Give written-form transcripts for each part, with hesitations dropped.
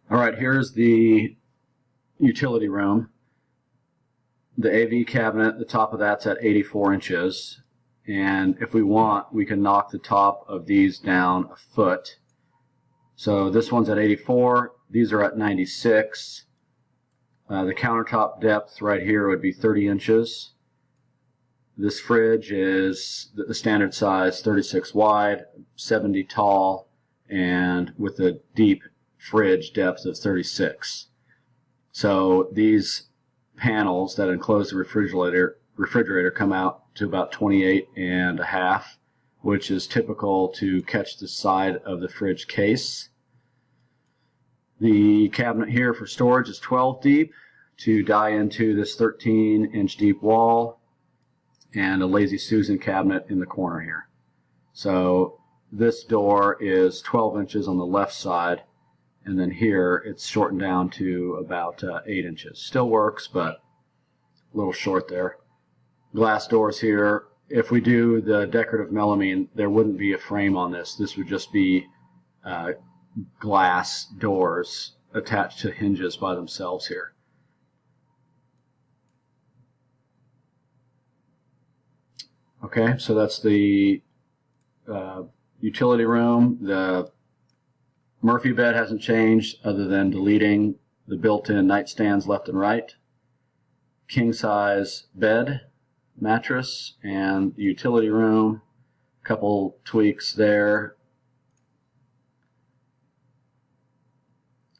All right, here's the utility room. The AV cabinet, the top of that's at 84 inches. And if we want, we can knock the top of these down a foot. So this one's at 84, these are at 96. The countertop depth right here would be 30 inches. This fridge is the standard size, 36 wide, 70 tall, and with a deep fridge depth of 36. So these panels that enclose the refrigerator come out to about 28.5, which is typical to catch the side of the fridge case. The cabinet here for storage is 12 deep to die into this 13-inch deep wall, and a Lazy Susan cabinet in the corner here. So this door is 12 inches on the left side, and then here it's shortened down to about 8 inches. Still works, but a little short there. Glass doors here. If we do the decorative melamine, there wouldn't be a frame on this. This would just be glass doors attached to hinges by themselves here. Okay, so that's the utility room. The Murphy bed hasn't changed other than deleting the built-in nightstands left and right. King size bed, mattress, and the utility room. A couple tweaks there.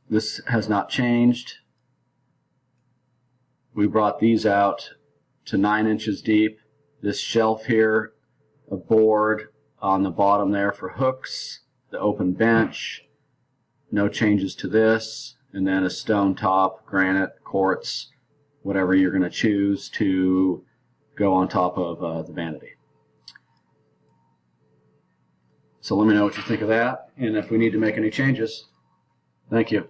This has not changed. We brought these out to 9 inches deep. This shelf here, a board on the bottom there for hooks, the open bench, no changes to this, and then a stone top, granite, quartz, whatever you're going to choose to go on top of the vanity. So let me know what you think of that, and if we need to make any changes. Thank you.